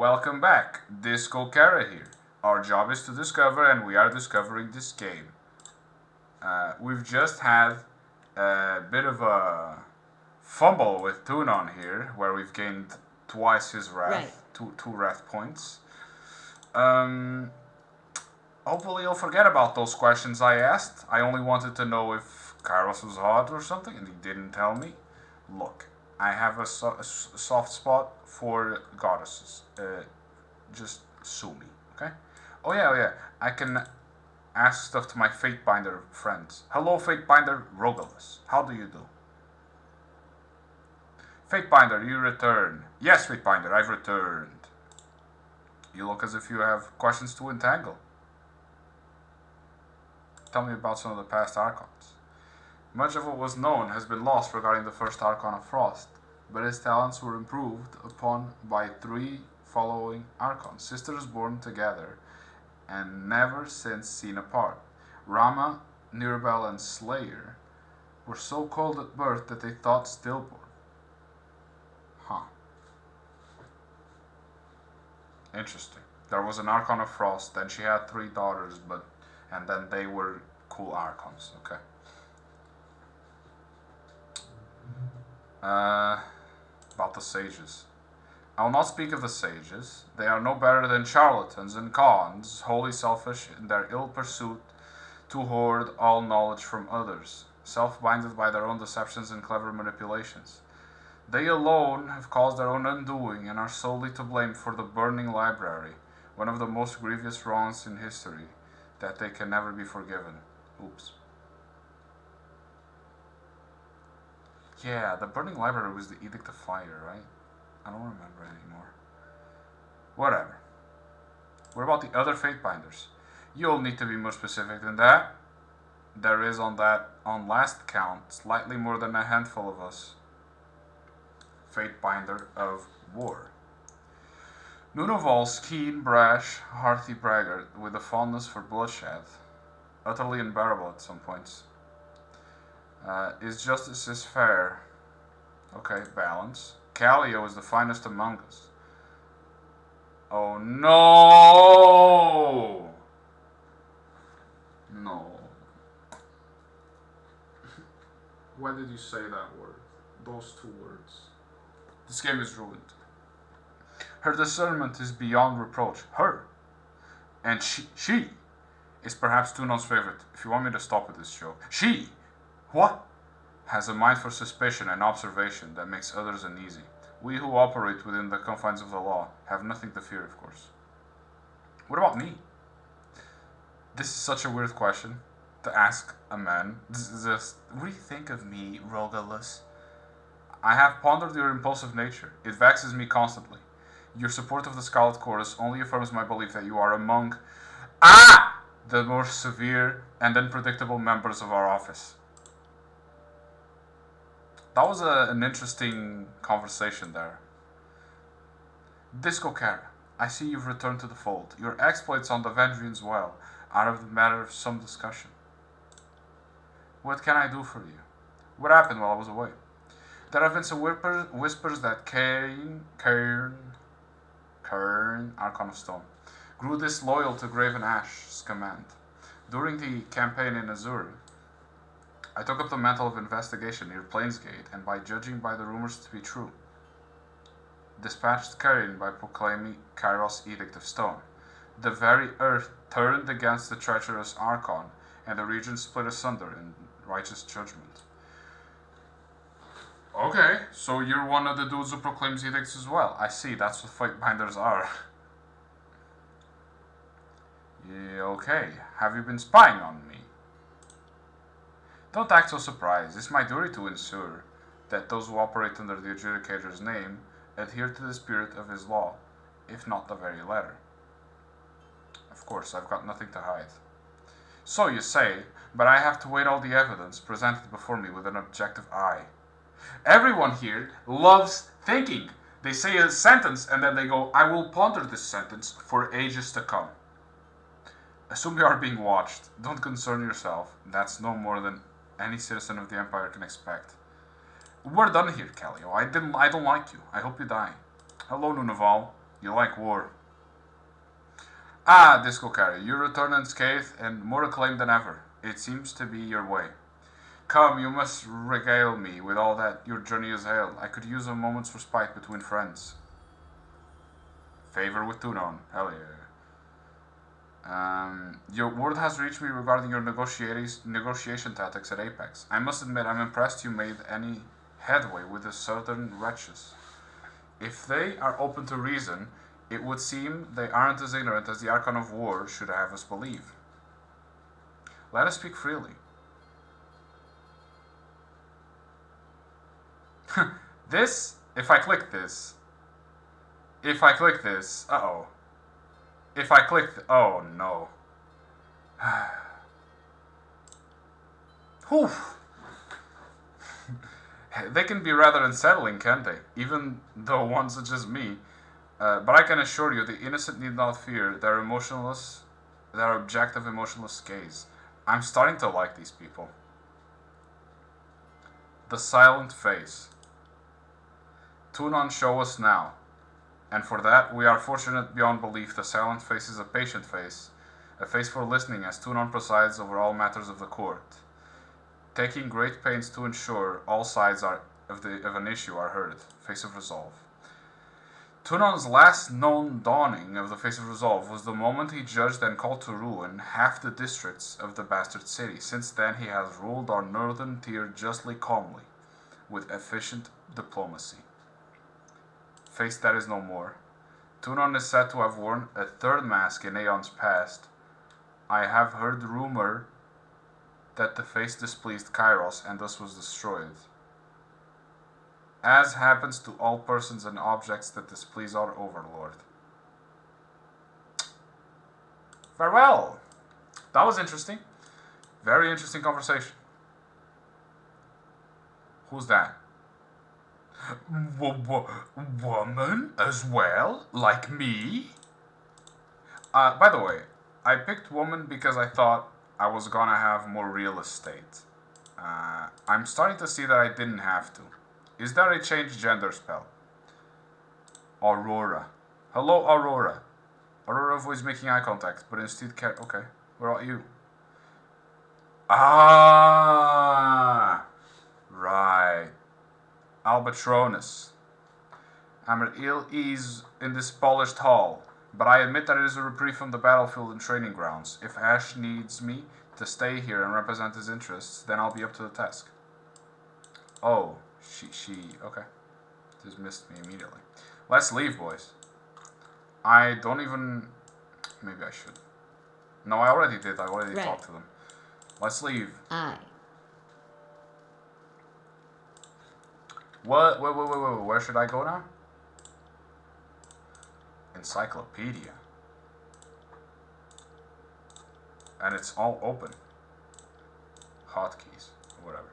Welcome back. Disco Kara here. Our job is to discover, and we are discovering this game. We've just had a bit of a fumble with Tunon here, where we've gained twice his wrath, Right. two wrath points. Hopefully you'll forget about those questions I asked. I only wanted to know if Kairos was hot or something, and he didn't tell me. Look, I have a soft spot for goddesses. Just sue me, okay? Oh yeah. I can ask stuff to my Fatebinder friends. Hello, Fatebinder Rogalus. How do you do? Fatebinder, you return. Yes, Fatebinder, I've returned. You look as if you have questions to entangle. Tell me about some of the past Archons. Much of what was known has been lost regarding the first Archon of Frost, but his talents were improved upon by 3 following Archons, sisters born together and never since seen apart. Rama, Nirabel, and Slayer were so cold at birth that they thought stillborn. Huh. Interesting. There was an Archon of Frost, then she had 3 daughters, and then they were cool Archons. Okay. About the sages. I will not speak of the sages. They are no better than charlatans and cons, wholly selfish in their ill pursuit to hoard all knowledge from others, self-blinded by their own deceptions and clever manipulations. They alone have caused their own undoing and are solely to blame for the burning library, one of the most grievous wrongs in history, that they can never be forgiven. Oops. Yeah, the burning library was the Edict of Fire, right? I don't remember anymore. Whatever. What about the other Fatebinders? You'll need to be more specific than that. There is on last count, slightly more than a handful of us. Fatebinder of War. Nunoval's keen, brash, hearty braggart with a fondness for bloodshed, utterly unbearable at some points. Is justice is fair. Okay, balance. Callio is the finest among us. Oh no! No. Why did you say that word? Those 2 words. This game is ruined. Her discernment is beyond reproach. Her. And she is perhaps Tunon's favorite, if you want me to stop with this joke. She! What? Has a mind for suspicion and observation that makes others uneasy. We who operate within the confines of the law have nothing to fear, of course. What about me? This is such a weird question to ask a man. What do you think of me, Rogalus? I have pondered your impulsive nature. It vexes me constantly. Your support of the Scarlet Chorus only affirms my belief that you are among the more severe and unpredictable members of our office. That was an interesting conversation there. Disco Kara, I see you've returned to the fold. Your exploits on the Vendrian's Well are the matter of some discussion. What can I do for you? What happened while I was away? There have been some whispers that Cairn, Archon of Stone, grew disloyal to Graven Ash's command. During the campaign in Azure, I took up the mantle of investigation near Plainsgate, and by judging by the rumors to be true, dispatched Cairn by proclaiming Kairos' Edict of Stone. The very earth turned against the treacherous Archon, and the region split asunder in righteous judgment. Okay, so you're one of the dudes who proclaims edicts as well. I see, that's what Fatebinders are. Yeah, okay. Have you been spying on me? Don't act so surprised. It's my duty to ensure that those who operate under the Adjudicator's name adhere to the spirit of his law, if not the very letter. Of course, I've got nothing to hide. So you say, but I have to weigh all the evidence presented before me with an objective eye. Everyone here loves thinking. They say a sentence and then they go, I will ponder this sentence for ages to come. Assume you are being watched. Don't concern yourself. That's no more than any citizen of the Empire can expect. We're done here, Callio. I don't like you. I hope you die. Hello, Nunaval. You like war. Ah, Disco Carry, you return unscathed and more acclaimed than ever. It seems to be your way. Come, you must regale me with all that your journey has hailed. I could use a moment's respite between friends. Favor with Tunon. Hell yeah. Your word has reached me regarding your negotiation tactics at Apex. I must admit, I'm impressed you made any headway with the southern wretches. If they are open to reason, it would seem they aren't as ignorant as the Archon of War should have us believe. Let us speak freely. If I click this, uh-oh. If I click, oh no. Whew. They can be rather unsettling, can't they? Even though one such as me. But I can assure you, the innocent need not fear their objective emotionless gaze. I'm starting to like these people. The silent face. Tunon, show us now. And for that, we are fortunate beyond belief. The silent face is a patient face, a face for listening as Tunon presides over all matters of the court, taking great pains to ensure all sides of an issue are heard. Face of resolve. Tunon's last known dawning of the face of resolve was the moment he judged and called to ruin half the districts of the bastard city. Since then, he has ruled our northern tier justly calmly, with efficient diplomacy. Face that is no more. Tunon is said to have worn a third mask in aeons past. I have heard rumor that the face displeased Kairos and thus was destroyed. As happens to all persons and objects that displease our overlord. Farewell! That was interesting. Very interesting conversation. Who's that? Woman as well? Like me? By the way, I picked woman because I thought I was gonna have more real estate. I'm starting to see that I didn't have to. Is there a change gender spell? Aurora. Hello, Aurora. Aurora avoids making eye contact, but instead okay, where are you? Ah! Right. Albatronus. I'm at ill ease in this polished hall, but I admit that it is a reprieve from the battlefield and training grounds. If Ash needs me to stay here and represent his interests, then I'll be up to the task. Oh, she, okay. Dismissed me immediately. Let's leave, boys. I don't even, maybe I should. No, I already did. I already talked to them. Let's leave. What? Wait. Where should I go now? Encyclopedia. And it's all open. Hotkeys. Whatever.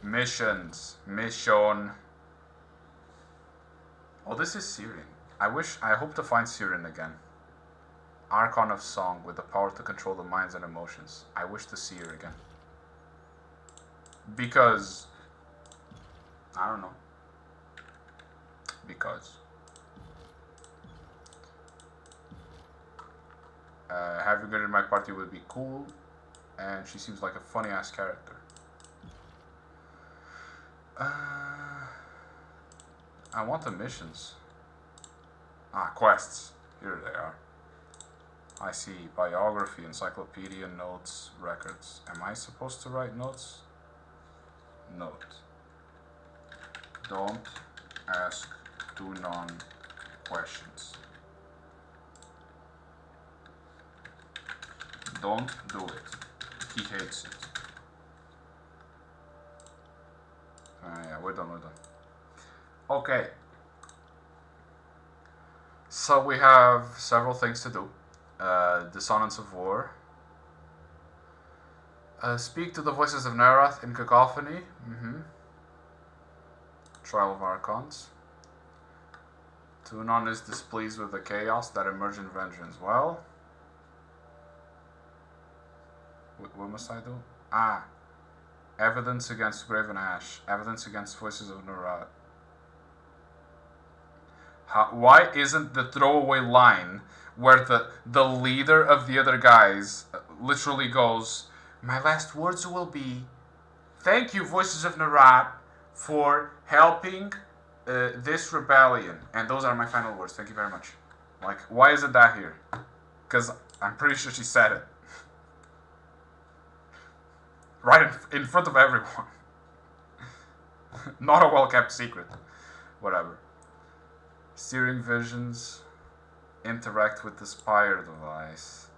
Missions. Mission. Oh, this is Syrian. I hope to find Syrian again. Archon of Song with the power to control the minds and emotions. I wish to see her again. Because I don't know. Because having her in my party would be cool, and she seems like a funny ass character. I want the missions. Quests. Here they are. I see biography, encyclopedia, notes, records. Am I supposed to write notes? Note. Don't ask Tunon questions. Don't do it. He hates it. Yeah, we're done. Okay. So we have several things to do. Dissonance of War. Speak to the voices of Narath in cacophony. Trial of Archons. Tunon is displeased with the chaos that emerged in vengeance. Well, what must I do? Evidence against Graven Ash. Evidence against voices of Narath. Why isn't the throwaway line where the leader of the other guys literally goes, "My last words will be, thank you, Voices of Narat, for helping this rebellion. And those are my final words. Thank you very much." Like, why isn't that here? Because I'm pretty sure she said it. Right in front of everyone. Not a well-kept secret. Whatever. Steering visions. Interact with the Spire device.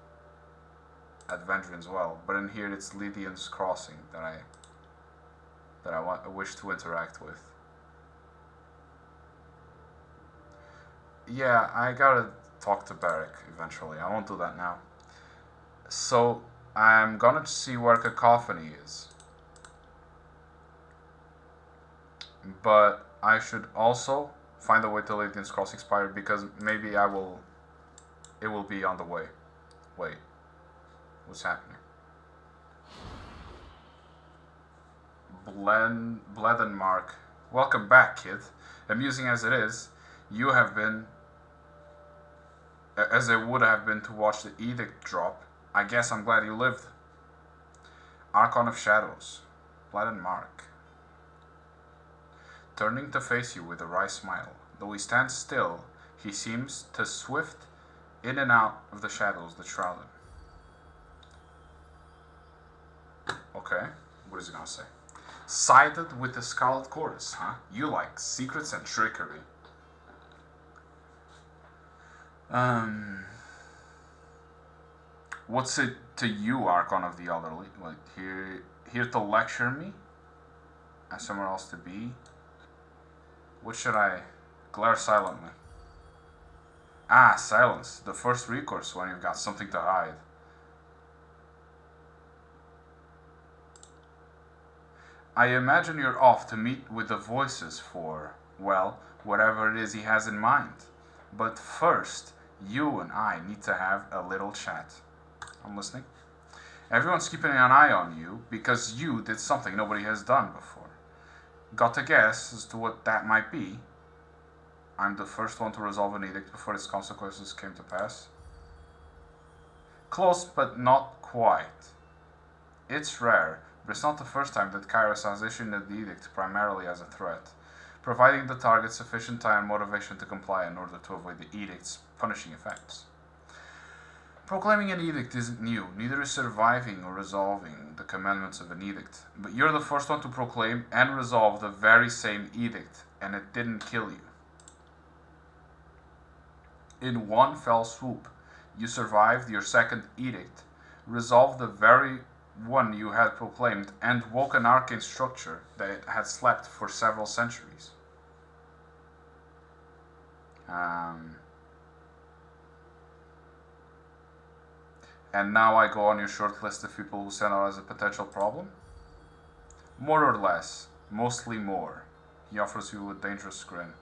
Adventure as well. But in here it's Lydian's Crossing that I wish to interact with. Yeah, I gotta talk to Barrick eventually. I won't do that now. So, I'm gonna see where Cacophony is. But I should also find a way to Lydian's Crossing Spire because maybe it will be on the way. Wait. What's happening? Bledenmark. Welcome back, kid. Amusing as it is, you have been, as it would have been to watch the edict drop. I guess I'm glad you lived. Archon of Shadows. Bledenmark. Turning to face you with a wry smile. Though he stands still, he seems to swift in and out of the shadows that shroud him. Okay, what is he gonna say? Sided with the Scarlet Chorus, huh? You like secrets and trickery. What's it to you, Archon of the Elderly? Like, here to lecture me? And somewhere else to be? What should I glare silently? Ah, silence. The first recourse when you've got something to hide. I imagine you're off to meet with the voices for, well, whatever it is he has in mind. But first, you and I need to have a little chat. I'm listening. Everyone's keeping an eye on you because you did something nobody has done before. Got a guess as to what that might be? I'm the first one to resolve an edict before its consequences came to pass. Close, but not quite. It's rare, but it's not the first time that Kairos has issued the edict primarily as a threat, providing the target sufficient time and motivation to comply in order to avoid the edict's punishing effects. Proclaiming an edict isn't new, neither is surviving or resolving the commandments of an edict, but you're the first one to proclaim and resolve the very same edict, and it didn't kill you. In one fell swoop, you survived your second edict, resolved the very one you had proclaimed, and woke an arcane structure that had slept for several centuries. And now I go on your short list of people who stand out as a potential problem? More or less, mostly more. He offers you a dangerous grin.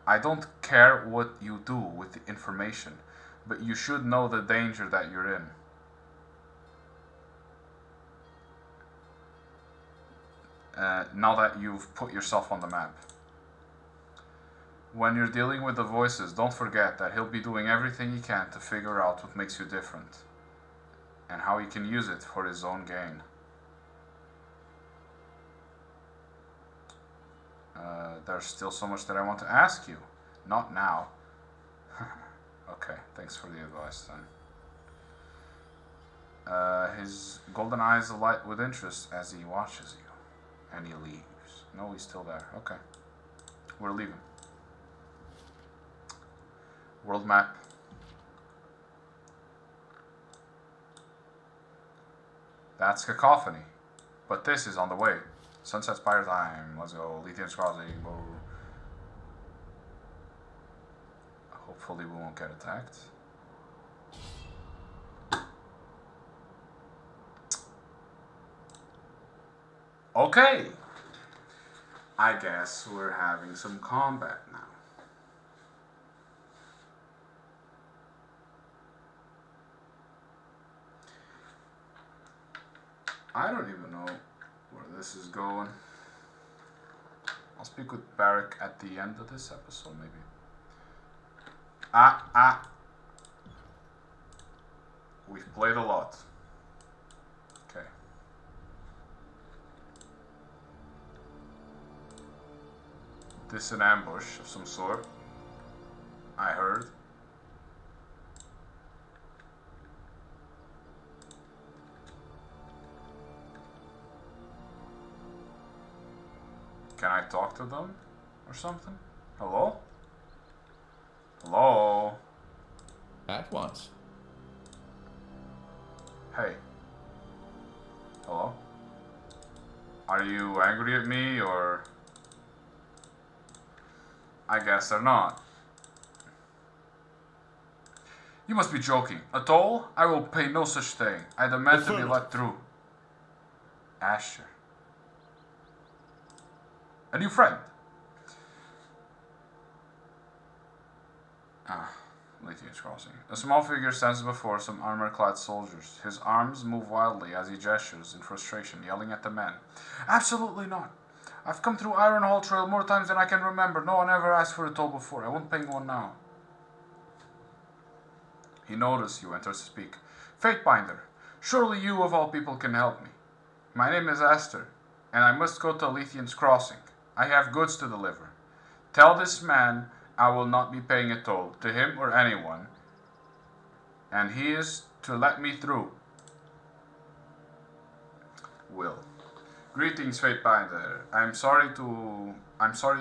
I don't care what you do with the information, but you should know the danger that you're in. Now that you've put yourself on the map. When you're dealing with the voices, don't forget that he'll be doing everything he can to figure out what makes you different, and how he can use it for his own gain. There's still so much that I want to ask you. Not now. Okay, thanks for the advice then. His golden eyes alight with interest as he watches you. And he leaves. No, he's still there. Okay. We're leaving. World map. That's Cacophony. But this is on the way. Sunset Spire time. Let's go. Lithium's Crossing. Whoa. Hopefully we won't get attacked. Okay. I guess we're having some combat now. I don't even know where this is going. I'll speak with Barrick at the end of this episode, maybe. We've played a lot. Okay. This is an ambush of some sort. I heard. Can I talk to them or something? Hello? Hello? At once. Hey. Hello? Are you angry at me or... I guess they're not. You must be joking. A toll? I will pay no such thing. I demand to be let through. Asher. A new friend. Lithium's crossing. A small figure stands before some armor-clad soldiers. His arms move wildly as he gestures in frustration, yelling at the men. Absolutely not. I've come through Ironhall Trail more times than I can remember. No one ever asked for a toll before. I won't pay one now. He notices you, enters to speak. Fatebinder, surely you of all people can help me. My name is Esther, and I must go to Lithium's Crossing. I have goods to deliver. Tell this man I will not be paying a toll, to him or anyone, and he is to let me through. Will. Greetings, Fatebinder. I'm sorry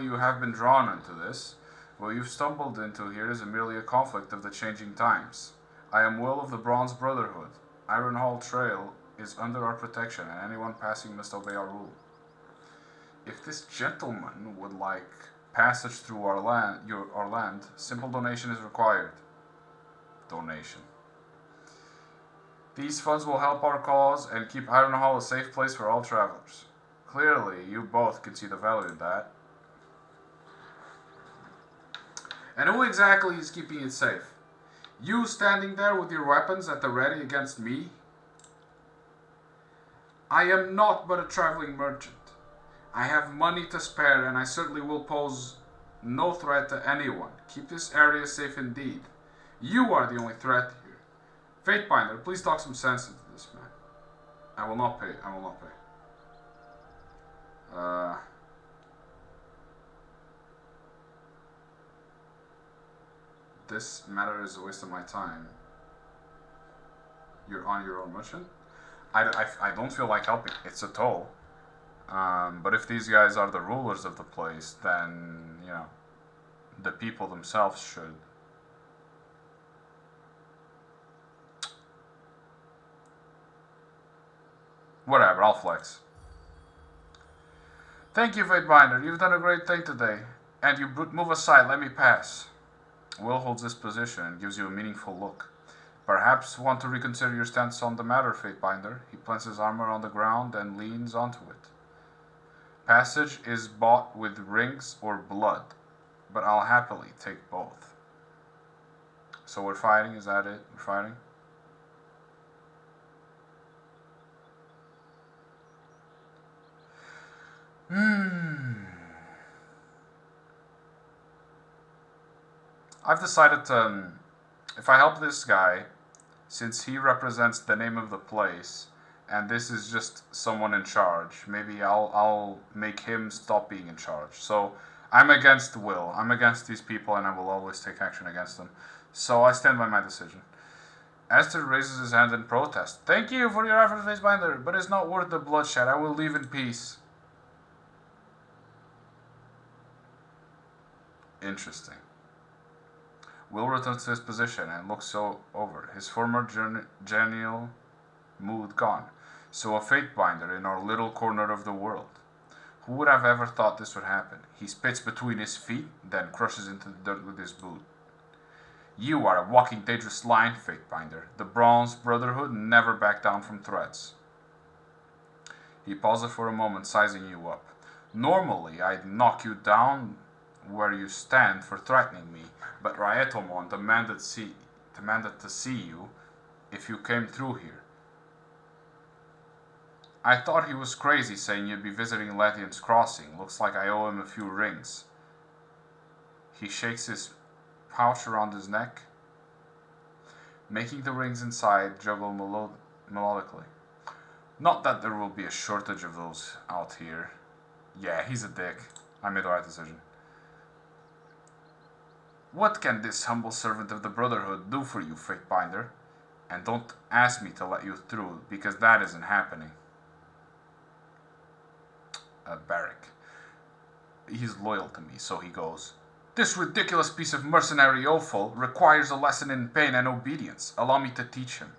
you have been drawn into this. What you've stumbled into here is merely a conflict of the changing times. I am Will of the Bronze Brotherhood. Ironhall Trail is under our protection, and anyone passing must obey our rule. If this gentleman would like passage through our land, simple donation is required. Donation. These funds will help our cause and keep Ironhall a safe place for all travelers. Clearly, you both can see the value in that. And who exactly is keeping it safe? You standing there with your weapons at the ready against me? I am not but a traveling merchant. I have money to spare, and I certainly will pose no threat to anyone. Keep this area safe indeed. You are the only threat here. Fatebinder, please talk some sense into this man. I will not pay. I will not pay. This matter is a waste of my time. You're on your own mission? I don't feel like helping. It's a toll. But if these guys are the rulers of the place, then, you know, the people themselves should. Whatever, I'll flex. Thank you, Fatebinder. You've done a great thing today. And you move aside, let me pass. Will holds this position and gives you a meaningful look. Perhaps want to reconsider your stance on the matter, Fatebinder. He plants his armor on the ground and leans onto it. Passage is bought with rings or blood, but I'll happily take both. So we're fighting, is that it? We're fighting? I've decided to, if I help this guy, since he represents the name of the place, and this is just someone in charge, maybe I'll make him stop being in charge. So I'm against Will. I'm against these people, and I will always take action against them. So I stand by my decision. Esther raises his hand in protest. Thank you for your effort, Facebinder, but it's not worth the bloodshed. I will leave in peace. Interesting. Will returns to his position and looks over, his former genial mood gone. So a Fatebinder in our little corner of the world. Who would have ever thought this would happen? He spits between his feet, then crushes into the dirt with his boot. You are a walking dangerous line, Fatebinder. The Bronze Brotherhood never back down from threats. He pauses for a moment, sizing you up. Normally, I'd knock you down where you stand for threatening me, but Raetomon demanded to see you if you came through here. I thought he was crazy saying you'd be visiting Lethian's Crossing. Looks like I owe him a few rings. He shakes his pouch around his neck, making the rings inside juggle melodically. Not that there will be a shortage of those out here. Yeah, he's a dick. I made the right decision. What can this humble servant of the Brotherhood do for you, Fatebinder? And don't ask me to let you through, because that isn't happening. Barrack. He's loyal to me, so he goes. This ridiculous piece of mercenary offal requires a lesson in pain and obedience. Allow me to teach him.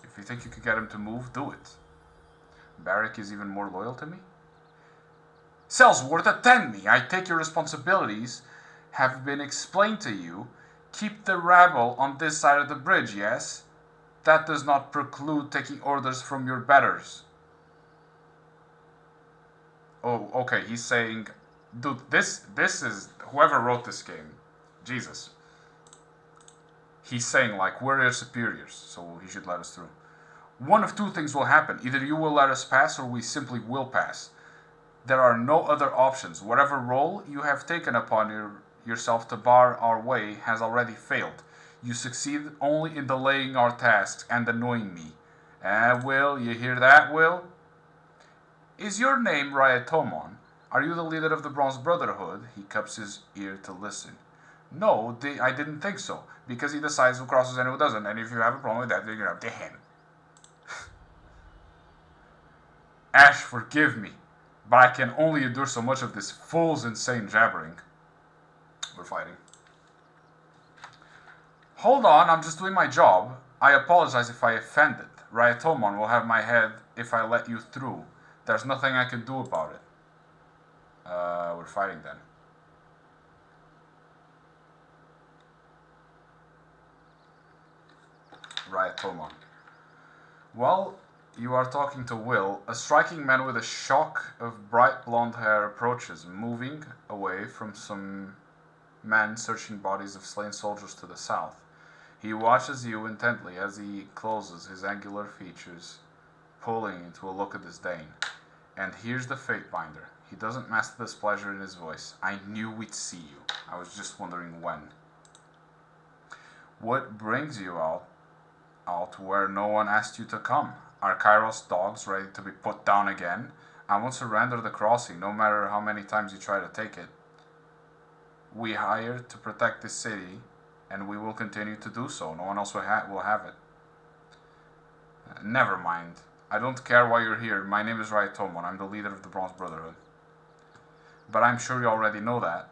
If you think you could get him to move, do it. Barrack is even more loyal to me? Sellsworth, attend me. I take your responsibilities have been explained to you. Keep the rabble on this side of the bridge, yes? That does not preclude taking orders from your betters. Oh, okay, he's saying, dude, this is, whoever wrote this game, Jesus. He's saying, like, we're your superiors, so he should let us through. One of two things will happen. Either you will let us pass, or we simply will pass. There are no other options. Whatever role you have taken upon yourself to bar our way has already failed. You succeed only in delaying our tasks and annoying me. Will, you hear that, Will? Is your name Ryatomon? Are you the leader of the Bronze Brotherhood? He cups his ear to listen. No, I didn't think so, because he decides who crosses and who doesn't, and if you have a problem with that, then you're up to him. Ash, forgive me, but I can only endure so much of this fool's insane jabbering. We're fighting. Hold on, I'm just doing my job. I apologize if I offended. Ryatomon will have my head if I let you through. There's nothing I can do about it. We're fighting then. Ryatomon. Well, you are talking to Will. A striking man with a shock of bright blonde hair approaches, moving away from some men searching bodies of slain soldiers to the south. He watches you intently as he closes his angular features, pulling into a look of disdain. And here's the Fatebinder. He doesn't mask the displeasure in his voice. I knew we'd see you. I was just wondering when. What brings you out where no one asked you to come? Are Kairos dogs ready to be put down again? I won't surrender the crossing, no matter how many times you try to take it. We hired to protect this city, and we will continue to do so. No one else will have it. Never mind. I don't care why you're here. My name is Ryatomon. I'm the leader of the Bronze Brotherhood. But I'm sure you already know that.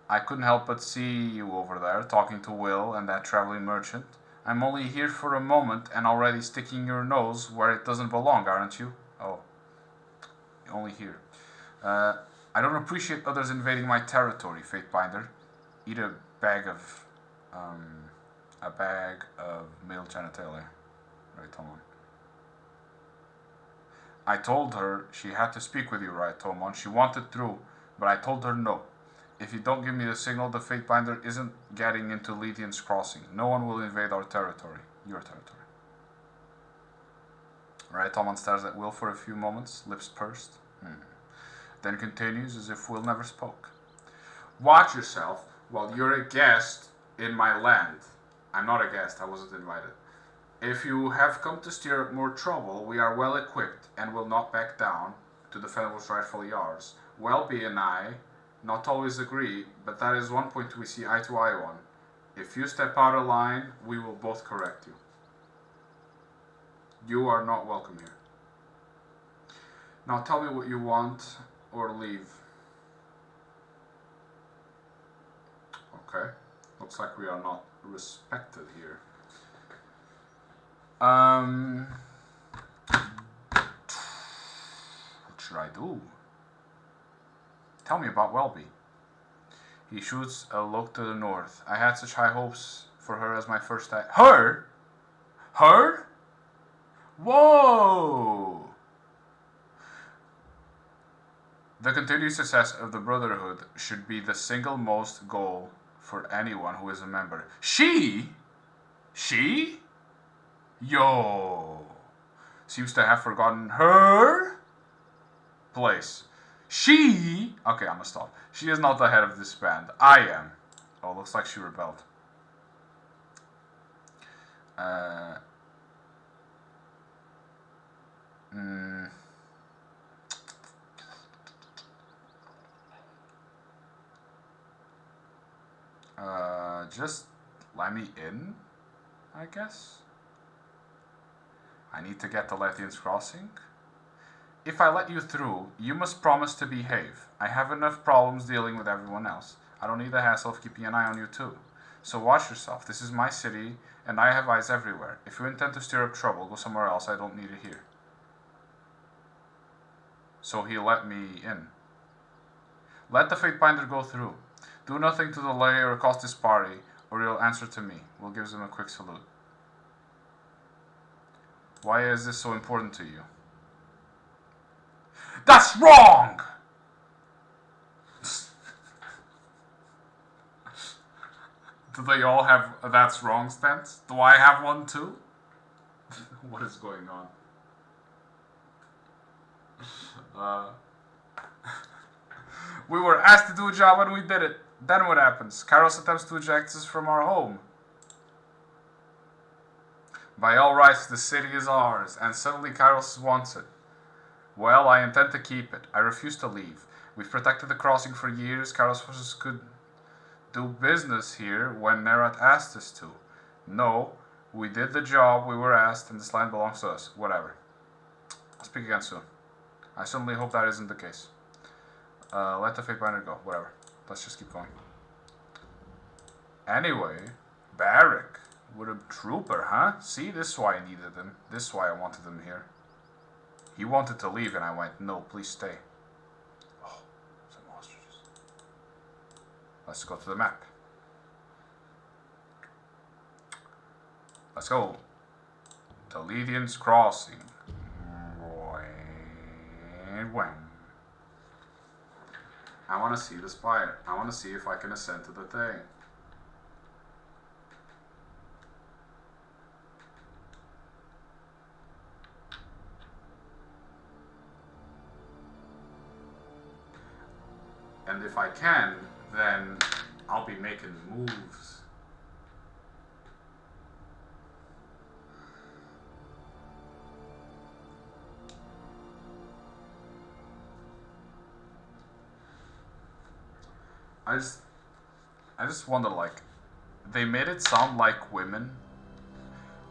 I couldn't help but see you over there, talking to Will and that traveling merchant. I'm only here for a moment and already sticking your nose where it doesn't belong, aren't you? Oh. Only here. I don't appreciate others invading my territory, Fatebinder. Eat a bag of male genitalia. Ryatomon. I told her she had to speak with you, Ryatomon. She wanted through, but I told her no. If you don't give me the signal, the Fatebinder isn't getting into Lethian's Crossing. No one will invade our territory. Your territory. Ryatomon stares at Will for a few moments, lips pursed. Then continues as if Will never spoke. Watch yourself while you're a guest in my land. I'm not a guest, I wasn't invited. If you have come to stir up more trouble, we are well equipped and will not back down to defend what's rightfully ours. Welby and I not always agree, but that is one point we see eye to eye on. If you step out of line, we will both correct you. You are not welcome here. Now tell me what you want or leave. Okay. Looks like we are not respected here. What should I do? Tell me about Welby. He shoots a look to the north. I had such high hopes for her as my first act. Her? Her? Whoa! The continued success of the Brotherhood should be the single most goal for anyone who is a member. She? She? Yo. Seems to have forgotten her place. She... Okay, I'm gonna stop. She is not the head of this band. I am. Oh, looks like she rebelled. Just let me in, I guess. I need to get to Lethian's Crossing. If I let you through, you must promise to behave. I have enough problems dealing with everyone else. I don't need the hassle of keeping an eye on you too. So watch yourself. This is my city, and I have eyes everywhere. If you intend to stir up trouble, go somewhere else. I don't need it here. So he let me in. Let the Fatebinder go through. Do nothing to delay or cost his party, or he'll answer to me. We'll give him a quick salute. Why is this so important to you? That's wrong! Do they all have a that's wrong stance? Do I have one too? What is going on? We were asked to do a job and we did it. Then what happens? Kairos attempts to eject us from our home. By all rights, the city is ours, and suddenly Kairos wants it. Well, I intend to keep it. I refuse to leave. We've protected the crossing for years. Kairos forces could do business here when Nerat asked us to. No, we did the job we were asked, and this land belongs to us. Whatever. I'll speak again soon. I certainly hope that isn't the case. Let the Fatebinder go. Whatever. Let's just keep going. Anyway, Barrack. What a trooper, huh? See, this is why I needed him. This is why I wanted him here. He wanted to leave and I went, no, please stay. Oh, some ostriches. Let's go to the map. Let's go. To Lethian's Crossing. I want to see the spire. I want to see if I can ascend to the thing. And if I can, then I'll be making moves. I just wonder, like, they made it sound like women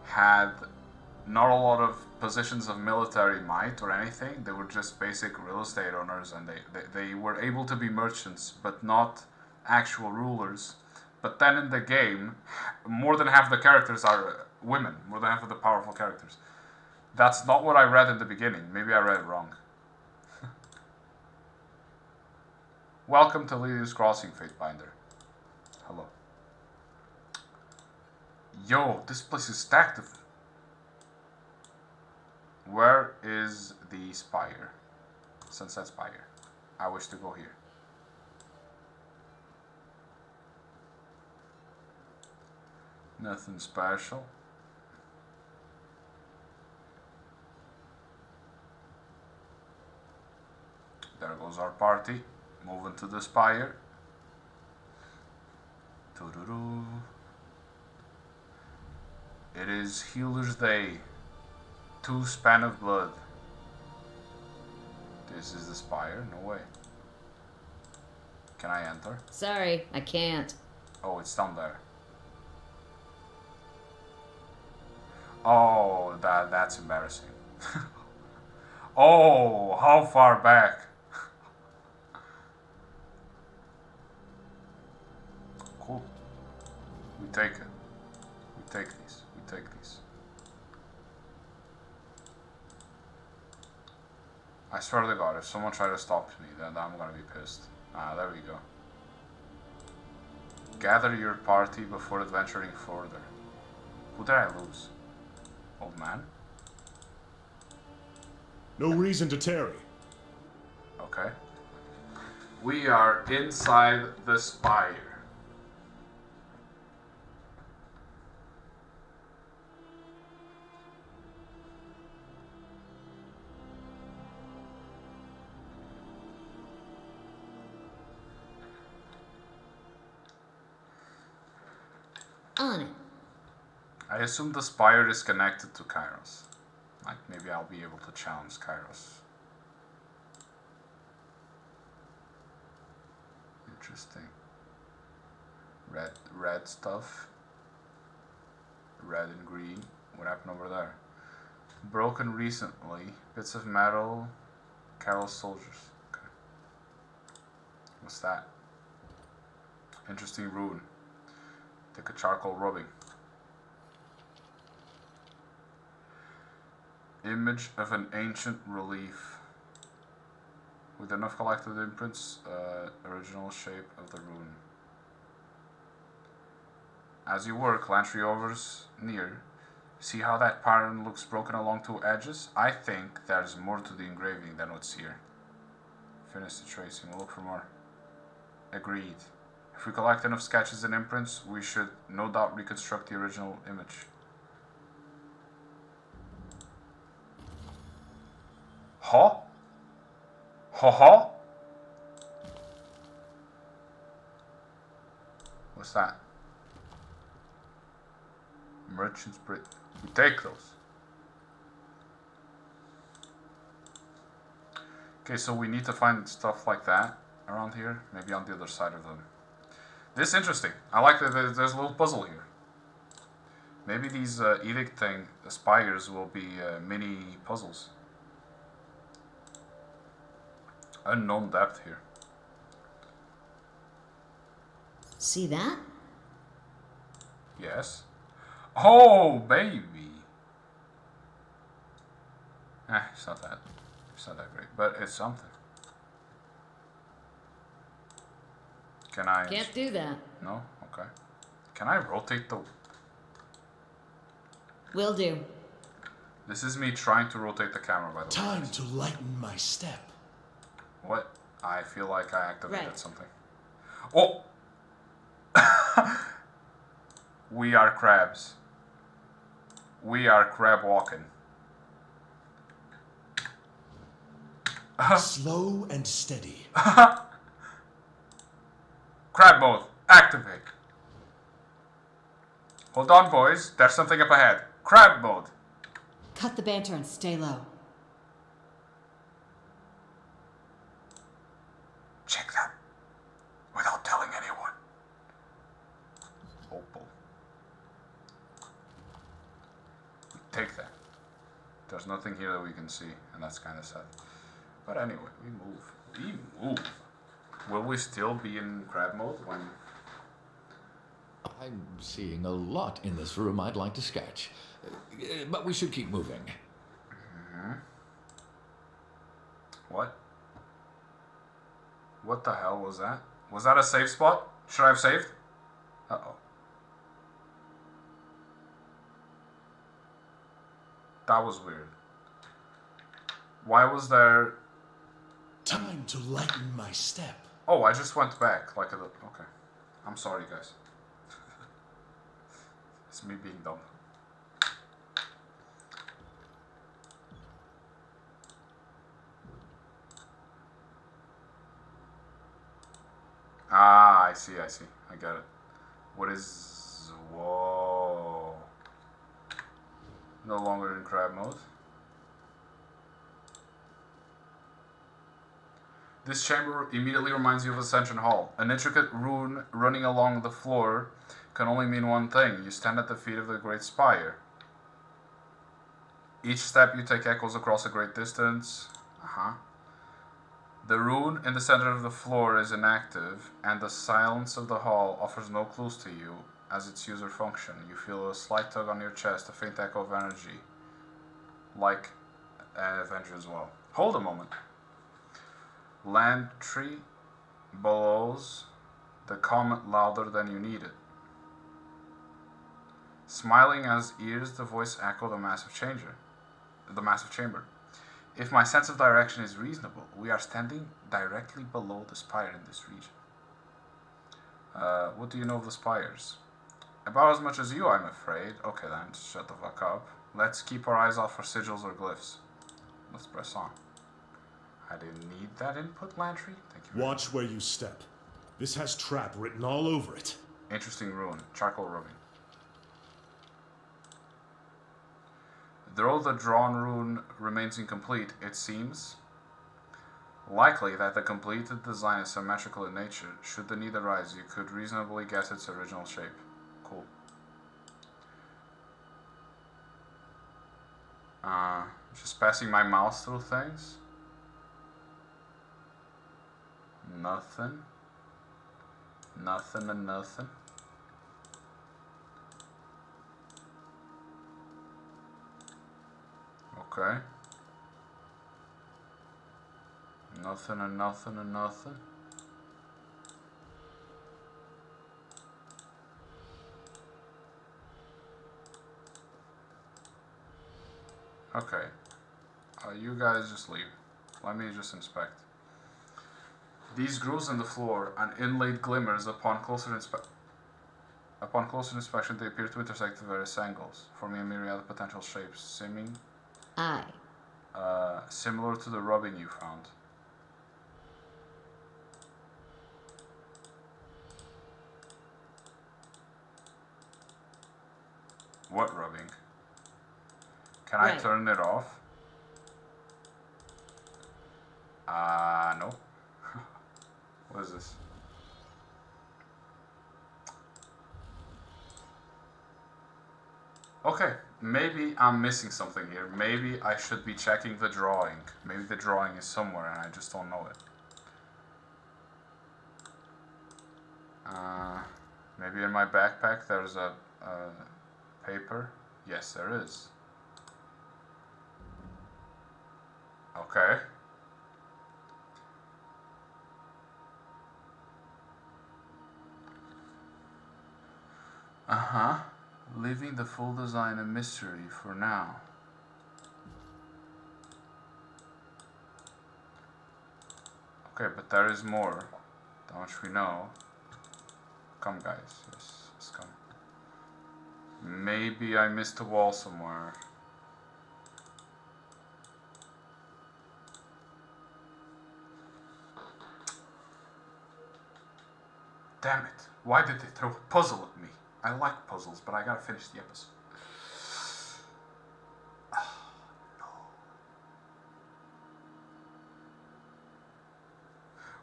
had not a lot of positions of military might or anything. They were just basic real estate owners, and they were able to be merchants, but not actual rulers. But then in the game, more than half the characters are women, more than half of the powerful characters. That's not what I read in the beginning. Maybe I read it wrong. Welcome to Lethian's Crossing, Fatebinder. Hello. Yo, this place is stacked. Where is the spire? Sunset Spire. I wish to go here. Nothing special. There goes our party. Moving to the spire. Doo-doo-doo. It is Healer's Day. 2 span of blood. This is the spire? No way. Can I enter? Sorry, I can't. Oh, it's down there. Oh, that's embarrassing. Oh, how far back? Cool. We take it. We take these. We take these. I swear to God, if someone tries to stop me, then I'm gonna be pissed. Ah, there we go. Gather your party before adventuring further. Who did I lose? Old man? No reason to tarry. Okay. We are inside the spire. I assume the spire is connected to Kairos. Like, maybe I'll be able to challenge Kairos. Interesting. Red stuff. Red and green. What happened over there? Broken recently. Bits of metal. Carol's soldiers. Okay. What's that? Interesting rune. Take a charcoal rubbing. Image of an ancient relief. With enough collected imprints, original shape of the rune. As you work, Lantry hovers near. See how that pattern looks broken along two edges? I think there's more to the engraving than what's here. Finish the tracing, we'll look for more. Agreed. If we collect enough sketches and imprints, we should no doubt reconstruct the original image. Huh? Huh? What's that? Merchant's Brit. We take those. Okay, so we need to find stuff like that around here. Maybe on the other side of them. This is interesting. I like that there's a little puzzle here. Maybe these edict thing, spires, will be mini puzzles. Unknown depth here. See that? Yes. Oh, baby. It's not that. It's not that great, but it's something. Can I? Can't do that. No. Okay. Can I rotate the? Will do. This is me trying to rotate the camera, by the way. Time to lighten my step. What? I feel like I activated Right. something. Oh! We are crabs. We are crab walking. Slow and steady. Crab mode. Activate. Hold on, boys. There's something up ahead. Crab mode. Cut the banter and stay low. Check that. Without telling anyone. Opal. Take that. There's nothing here that we can see, and that's kind of sad. But anyway, we move. We move. Will we still be in crab mode when... I'm seeing a lot in this room I'd like to sketch. But we should keep moving. What? What the hell was that? Was that a safe spot? Should I have saved? Uh-oh. That was weird. Why was there... Time to lighten my step. Oh, I just went back. Like a... Okay. I'm sorry, guys. It's me being dumb. Ah, I see. I get it. What is... Whoa. No longer in crab mode. This chamber immediately reminds you of Ascension Hall. An intricate rune running along the floor can only mean one thing. You stand at the feet of the Great Spire. Each step you take echoes across a great distance. The rune in the center of the floor is inactive, and the silence of the hall offers no clues to you as its user function. You feel a slight tug on your chest, a faint echo of energy. Like Avenger as well. Hold a moment. Lantry blows the comment louder than you need it. Smiling as ears, the voice echoed the massive chamber. If my sense of direction is reasonable, we are standing directly below the spire in this region. What do you know of the spires? About as much as you, I'm afraid. Okay then, shut the fuck up. Let's keep our eyes out for sigils or glyphs. Let's press on. I didn't need that input, Lantry. Thank you. Watch where you step. This has trap written all over it. Interesting rune. Charcoal rubbing. Though the drawn rune remains incomplete, it seems likely that the completed design is symmetrical in nature. Should the need arise, you could reasonably guess its original shape. Cool. Just passing my mouse through things. Nothing. Nothing and nothing. Okay. Nothing and nothing and nothing. Okay. You guys just leave. Let me just inspect. These grooves in the floor and inlaid glimmers upon closer inspection they appear to intersect at various angles, forming a myriad of potential shapes, seeming Aye. similar to the rubbing you found. What rubbing? Can I Right. turn it off? No. What is this? Okay, maybe I'm missing something here. Maybe I should be checking the drawing. Maybe the drawing is somewhere and I just don't know it. Maybe in my backpack there's a paper. Yes, there is. Okay. Uh-huh. Leaving the full design a mystery for now. Okay, but there is more. Don't we know? Come, guys. Yes, come. Maybe I missed a wall somewhere. Damn it. Why did they throw a puzzle at me? I like puzzles, but I gotta finish the episode. No.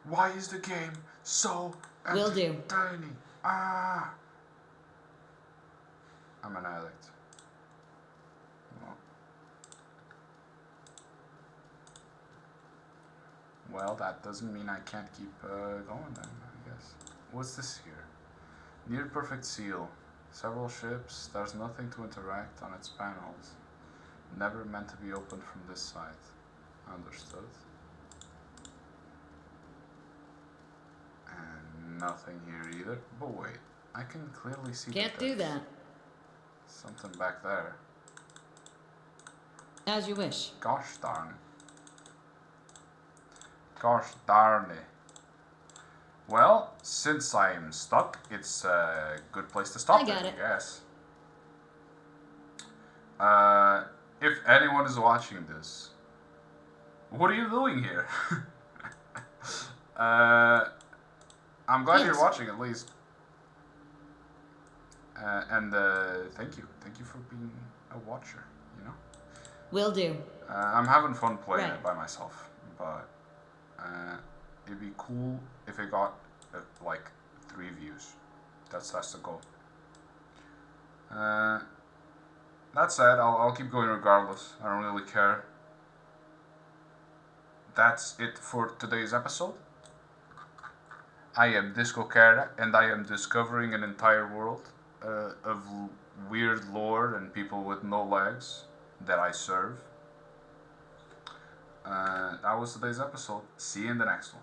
Why is the game so Will do. entertaining? I'm an addict. Well, that doesn't mean I can't keep going then, I guess. What's this here? Near perfect seal. Several ships. There's nothing to interact on its panels. Never meant to be opened from this side. Understood. And nothing here either. But wait, I can clearly see Can't do that. something back there. As you wish. Gosh darn. Gosh darn it. Well, since I'm stuck, it's a good place to stop I got it. guess. If anyone is watching this, what are you doing here? I'm glad you're Yes. watching at least. And thank you. Thank you for being a watcher, you know? Will do. I'm having fun playing Right. it by myself, but it'd be cool if it got like 3 views. That's the goal. That said, I'll keep going regardless. I don't really care. That's it for today's episode. I am Disco Cara, and I am discovering an entire world of weird lore and people with no legs that I serve. That was today's episode. See you in the next one.